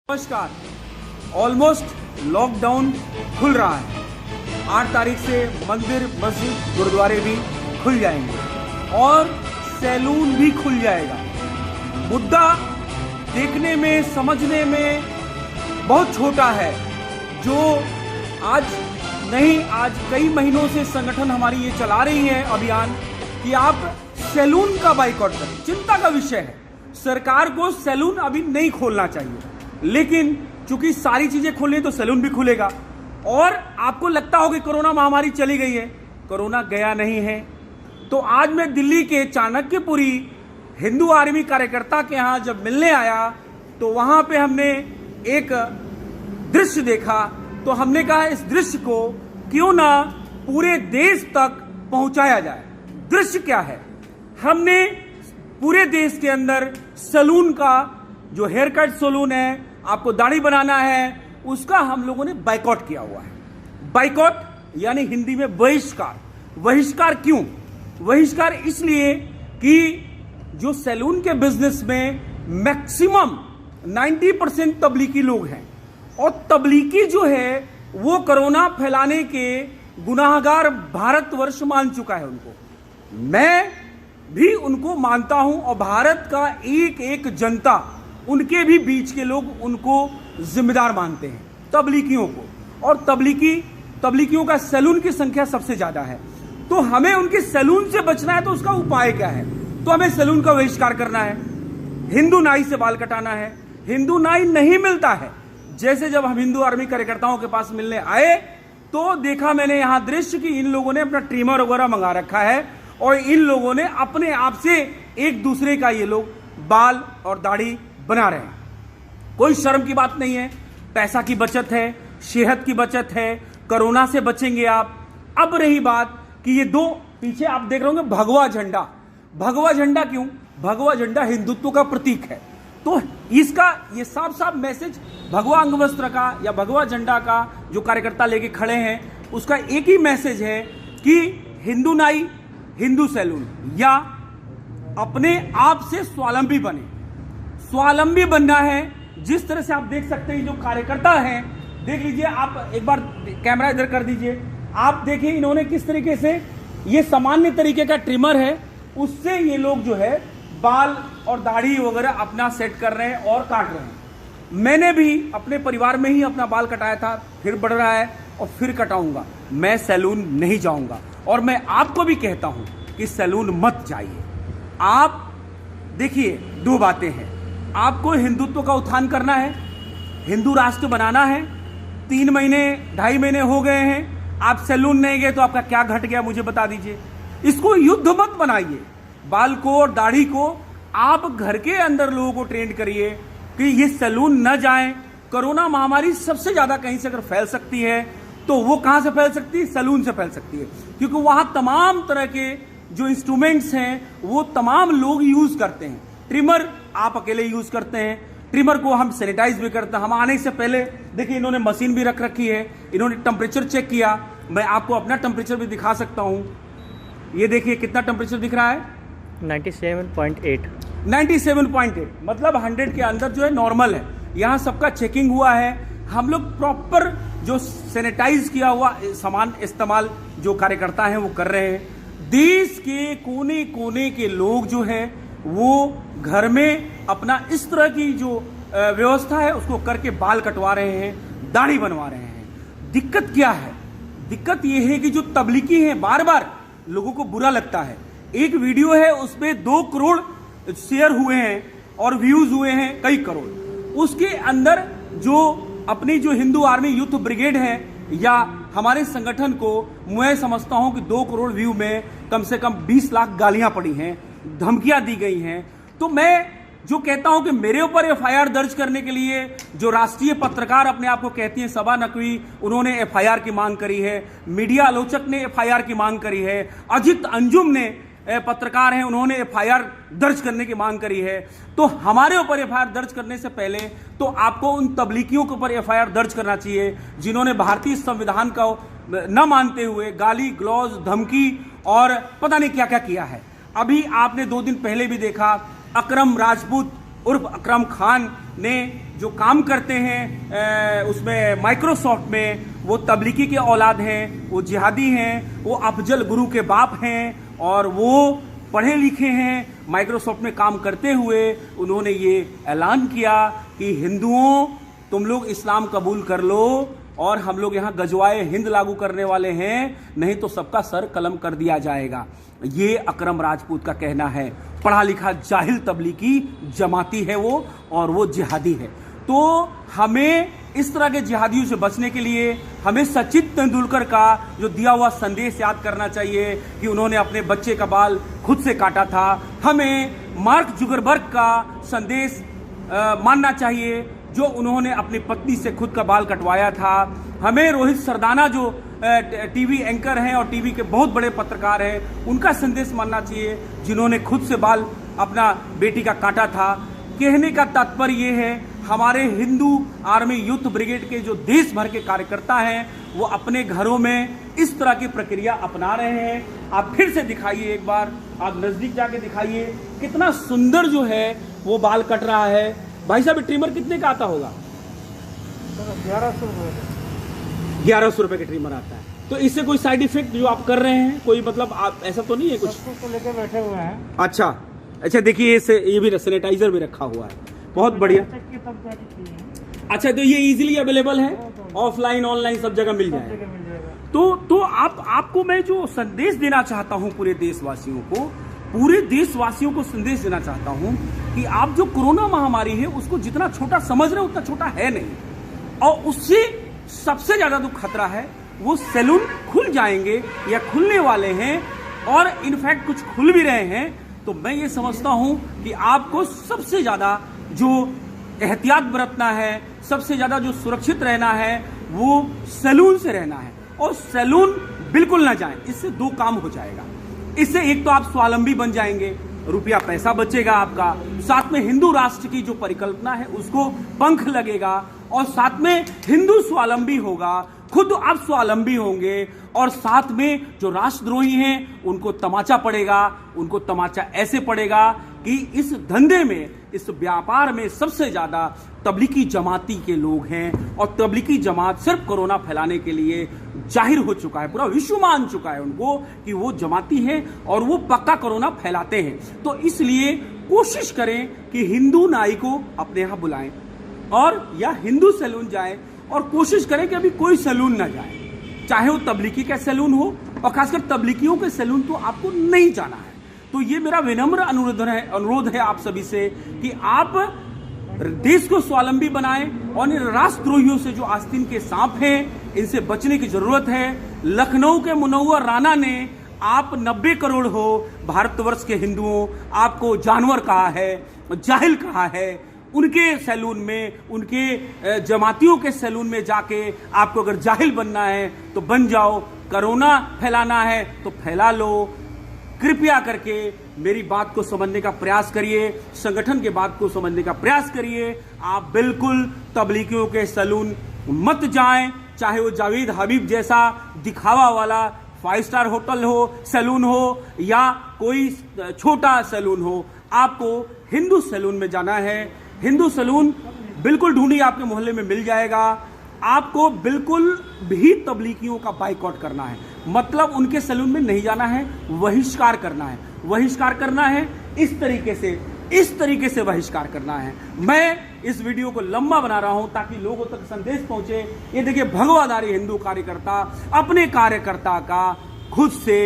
नमस्कार। Almost lockdown खुल रहा है। 8 तारीख से मंदिर, मस्जिद, गुरुद्वारे भी खुल जाएंगे और सैलून भी खुल जाएगा। मुद्दा देखने में, समझने में बहुत छोटा है, जो आज कई महीनों से संगठन हमारी ये चला रही है अभियान कि आप सैलून का बाइकआउट करें। चिंता का विषय है, सरकार को सैलून अभी नहीं खोलना चाहिए, लेकिन चूंकि सारी चीजें खुली तो सैलून भी खुलेगा। और आपको लगता हो कि कोरोना महामारी चली गई है, कोरोना गया नहीं है। तो आज मैं दिल्ली के चाणक्यपुरी हिंदू आर्मी कार्यकर्ता के यहां जब मिलने आया तो वहां पे हमने एक दृश्य देखा, तो हमने कहा इस दृश्य को क्यों ना पूरे देश तक पहुंचाया जाए। दृश्य क्या है? हमने पूरे देश के अंदर सैलून का, जो हेयर कट सैलून है, आपको दाढ़ी बनाना है, उसका हम लोगों ने बाइकआउट किया हुआ है। बाइकआउट यानी हिंदी में बहिष्कार। बहिष्कार क्यों? बहिष्कार इसलिए कि जो सैलून के बिजनेस में मैक्सिमम 90% तबलीगी लोग हैं, और तबलीगी जो है वो कोरोना फैलाने के गुनाहगार भारतवर्ष मान चुका है उनको। मैं भी उनको मानता हूं, और भारत का एक एक जनता, उनके भी बीच के लोग उनको जिम्मेदार मानते हैं, तबलीगियों को। और तबलीगियों का सैलून की संख्या सबसे ज्यादा है। तो हमें उनके सैलून से बचना है, तो उसका उपाय क्या है? तो हमें सैलून का बहिष्कार करना है, हिंदू नाई से बाल कटाना है। हिंदू नाई नहीं मिलता है। जैसे जब हम हिंदू आर्मी कार्यकर्ताओं के पास मिलने आए तो देखा मैंने यहां दृश्य कि इन लोगों ने अपना ट्रिमर वगैरह मंगा रखा है, और इन लोगों ने अपने आप से एक दूसरे का ये लोग बाल और दाढ़ी बना रहे हैं। कोई शर्म की बात नहीं है, पैसा की बचत है, सेहत की बचत है, कोरोना से बचेंगे आप। अब रही बात कि ये दो पीछे आप देख रहे होंगे भगवा झंडा। भगवा झंडा क्यों? भगवा झंडा हिंदुत्व का प्रतीक है। तो इसका ये साफ साफ मैसेज भगवा अंग वस्त्र का या भगवा झंडा का जो कार्यकर्ता लेके खड़े हैं, उसका एक ही मैसेज है कि हिंदू नाई, हिंदू सैलून, या अपने आप से स्वावलंबी बने। स्वावलंबी बनना है। जिस तरह से आप देख सकते हैं, जो कार्यकर्ता हैं, देख लीजिए आप, एक बार कैमरा इधर कर दीजिए, आप देखिए इन्होंने किस तरीके से, ये सामान्य तरीके का ट्रिमर है, उससे ये लोग जो है बाल और दाढ़ी वगैरह अपना सेट कर रहे हैं और काट रहे हैं। मैंने भी अपने परिवार में ही अपना बाल कटाया था, फिर बढ़ रहा है और फिर कटाऊंगा। मैं सैलून नहीं जाऊंगा, और मैं आपको भी कहता हूं कि सैलून मत जाइए। आप देखिए, दो बातें हैं। आपको हिंदुत्व का उत्थान करना है, हिंदू राष्ट्र बनाना है। 3 महीने 2.5 महीने हो गए हैं, आप सैलून नहीं गए, तो आपका क्या घट गया मुझे बता दीजिए। इसको युद्ध मत बनाइए। बाल को और दाढ़ी को आप घर के अंदर लोगों को ट्रेंड करिए कि ये सैलून न जाएं। कोरोना महामारी सबसे ज्यादा कहीं से अगर फैल सकती है तो वो कहां से फैल सकती है? सैलून से फैल सकती है, क्योंकि वहां तमाम तरह के जो इंस्ट्रूमेंट्स हैं वो तमाम लोग यूज करते हैं। ट्रिमर आप अकेले यूज करते हैं, ट्रिमर को हम सैनिटाइज भी करते हैं। हम आने से पहले देखिए इन्होंने मशीन भी रख रखी है, इन्होंने टेम्परेचर चेक किया। मैं आपको अपना टेम्परेचर भी दिखा सकता हूं। ये देखिए कितना टेम्परेचर दिख रहा है, 97.8। 97.8 मतलब 100 के अंदर जो है नॉर्मल है। यहाँ सबका चेकिंग हुआ है। हम लोग प्रॉपर जो सैनिटाइज किया हुआ सामान इस्तेमाल जो कार्यकर्ता हैं वो कर रहे हैं। देश के कोने कोने के लोग जो हैं वो घर में अपना इस तरह की जो व्यवस्था है उसको करके बाल कटवा रहे हैं, दाढ़ी बनवा रहे हैं। दिक्कत क्या है? दिक्कत ये है कि जो तबलीगी हैं, बार बार लोगों को बुरा लगता है। एक वीडियो है, उसमें 2 करोड़ शेयर हुए हैं और व्यूज हुए हैं कई करोड़। उसके अंदर जो अपनी जो हिंदू आर्मी यूथ ब्रिगेड है या हमारे संगठन को, मैं समझता हूं कि 2 करोड़ व्यू में कम से कम 20 लाख गालियां पड़ी हैं, धमकियां दी गई हैं। तो मैं जो कहता हूं कि मेरे ऊपर एफआईआर दर्ज करने के लिए जो राष्ट्रीय पत्रकार अपने आप को कहती है सबा नकवी, उन्होंने एफआईआर की मांग करी है। मीडिया आलोचक ने एफआईआर की मांग करी है। अजित अंजुम ने पत्रकार हैं, उन्होंने एफआईआर दर्ज करने की मांग करी है। तो हमारे ऊपर एफआईआर दर्ज करने से पहले तो आपको उन तबलीगियों के ऊपर एफआईआर दर्ज करना चाहिए जिन्होंने भारतीय संविधान का न मानते हुए गाली गलौज, धमकी और पता नहीं क्या क्या किया है। अभी आपने 2 दिन पहले भी देखा, अकरम राजपूत उर्फ अकरम खान ने जो काम करते हैं उसमें माइक्रोसॉफ्ट में, वो तबलीगी के औलाद हैं, वो जिहादी हैं, वो अफजल गुरु के बाप हैं और वो पढ़े लिखे हैं। माइक्रोसॉफ्ट में काम करते हुए उन्होंने ये ऐलान किया कि हिंदुओं तुम लोग इस्लाम कबूल कर लो और हम लोग यहाँ गजवाए हिंद लागू करने वाले हैं, नहीं तो सबका सर कलम कर दिया जाएगा। ये अकरम राजपूत का कहना है। पढ़ा लिखा जाहिल तबलीगी जमाती है वो, और वो जिहादी है। तो हमें इस तरह के जिहादियों से बचने के लिए हमें सचिन तेंदुलकर का जो दिया हुआ संदेश याद करना चाहिए कि उन्होंने अपने बच्चे का बाल खुद से काटा था। हमें मार्क जुकरबर्ग का संदेश मानना चाहिए जो उन्होंने अपनी पत्नी से खुद का बाल कटवाया था। हमें रोहित सरदाना जो टीवी एंकर हैं और टीवी के बहुत बड़े पत्रकार हैं, उनका संदेश मानना चाहिए जिन्होंने खुद से बाल अपना बेटी का काटा था। कहने का तात्पर्य ये है, हमारे हिंदू आर्मी यूथ ब्रिगेड के जो देश भर के कार्यकर्ता हैं वो अपने घरों में इस तरह की प्रक्रिया अपना रहे हैं। आप फिर से दिखाइए, एक बार आप नजदीक जाके दिखाइए कितना सुंदर जो है वो बाल कट रहा है। भाई साहब, ट्रिमर कितने का आता होगा? 1100 रुपए का ट्रिमर आता है। तो इससे कोई साइड इफेक्ट जो आप कर रहे हैं, कोई मतलब आप ऐसा तो नहीं है कुछ? तो लेके बैठे हुए हैं। अच्छा, देखिए ये भी सैनिटाइजर भी रखा हुआ है, बहुत बढ़िया। अच्छा, तो ये इजीली अवेलेबल है, ऑफलाइन ऑनलाइन सब जगह मिल जाएगा। तो आपको मैं जो संदेश देना चाहता हूं पूरे देशवासियों को संदेश देना चाहता हूं कि आप जो कोरोना महामारी है उसको जितना छोटा समझ रहे हो उतना छोटा है नहीं, और उससे सबसे ज्यादा जो खतरा है वो सैलून खुल जाएंगे या खुलने वाले हैं, और इनफैक्ट कुछ खुल भी रहे हैं। तो मैं ये समझता हूं कि आपको सबसे ज्यादा जो एहतियात बरतना है, सबसे ज्यादा जो सुरक्षित रहना है वो सैलून से रहना है, और सैलून बिल्कुल ना जाएं। इससे दो काम हो जाएगा। इससे एक तो आप स्वावलंबी बन जाएंगे, रुपया पैसा बचेगा आपका, साथ में हिंदू राष्ट्र की जो परिकल्पना है उसको पंख लगेगा, और साथ में हिंदू स्वावलंबी होगा, खुद आप स्वावलंबी होंगे, और साथ में जो राष्ट्रद्रोही हैं उनको तमाचा पड़ेगा। उनको तमाचा ऐसे पड़ेगा कि इस धंधे में, इस व्यापार में सबसे ज्यादा तबलीगी जमाती के लोग हैं, और तबलीगी जमात सिर्फ कोरोना फैलाने के लिए जाहिर हो चुका है। पूरा विश्व मान चुका है उनको कि वो जमाती है और वो पक्का कोरोना फैलाते हैं। तो इसलिए कोशिश करें कि हिंदू नाई को अपने यहां बुलाएं और या हिंदू सैलून जाएं, और कोशिश करें कि अभी कोई सैलून ना जाए, चाहे वो तबलीगी का सैलून हो, और खासकर तबलीगियों के सैलून तो आपको नहीं जाना है। तो ये मेरा विनम्र अनुरोध है आप सभी से कि आप देश को स्वावलंबी बनाएं, और इन राष्ट्रद्रोहियों से जो आस्तीन के सांप हैं इनसे बचने की जरूरत है। लखनऊ के मुनव्वर राणा ने आप 90 करोड़ हो भारतवर्ष के हिंदुओं, आपको जानवर कहा है, जाहिल कहा है। उनके सैलून में, उनके जमातियों के सैलून में जाके आपको अगर जाहिल बनना है तो बन जाओ, कोरोना फैलाना है तो फैला लो। कृपया करके मेरी बात को समझने का प्रयास करिए, संगठन के बात को समझने का प्रयास करिए। आप बिल्कुल तबलीगियों के सैलून मत जाएं, चाहे वो जावेद हबीब जैसा दिखावा वाला 5 स्टार होटल हो, सैलून हो, या कोई छोटा सैलून हो। आपको हिंदू सैलून में जाना है। हिंदू सैलून बिल्कुल ढूंढिए, आपके मोहल्ले में मिल जाएगा। आपको बिल्कुल भी तबलीगियों का बाइकआउट करना है, मतलब उनके सैलून में नहीं जाना है, बहिष्कार करना है। बहिष्कार करना है इस तरीके से बहिष्कार करना है। मैं इस वीडियो को लंबा बना रहा हूं ताकि लोगों तक संदेश पहुंचे। ये देखिए, भगवाधारी हिंदू कार्यकर्ता अपने कार्यकर्ता का खुद से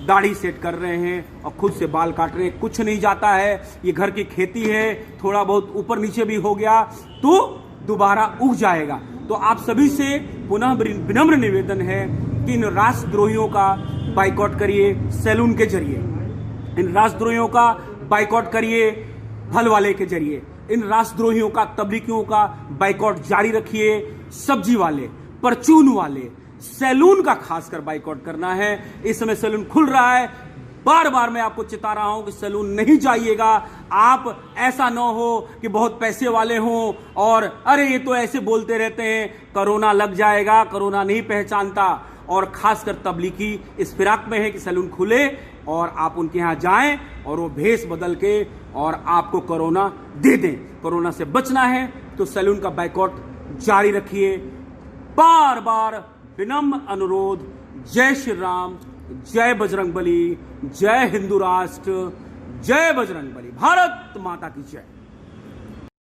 दाढ़ी सेट कर रहे हैं और खुद से बाल काट रहे हैं। कुछ नहीं जाता है, ये घर की खेती है, थोड़ा बहुत ऊपर नीचे भी हो गया तो दोबारा उग जाएगा। तो आप सभी से पुनः विनम्र निवेदन है कि इन राष्ट्रद्रोहियों का बाइकआउट करिए सैलून के जरिए, इन राष्ट्रद्रोहियों का बाइकआउट करिए फल वाले के जरिए, इन राष्ट्रद्रोहियों का, तबलीगियों का बाइकआउट जारी रखिए। सब्जी वाले, परचून वाले, सैलून का खासकर बाइकआउट करना है। इस समय सैलून खुल रहा है, बार बार मैं आपको चिता रहा हूं कि सैलून नहीं जाइएगा। आप ऐसा न हो कि बहुत पैसे वाले हों और अरे ये तो ऐसे बोलते रहते हैं, कोरोना लग जाएगा, कोरोना नहीं पहचानता। और खासकर तबलीगी इस फिराक में है कि सैलून खुले, और आप उनके यहां जाएं और वो भेष बदल के और आपको कोरोना दे दें। कोरोना से बचना है तो सैलून का बाइकॉट जारी रखिए। बार बार विनम्र अनुरोध। जय श्री राम, जय बजरंगबली, जय हिंदू राष्ट्र, जय बजरंगबली, भारत माता की जय।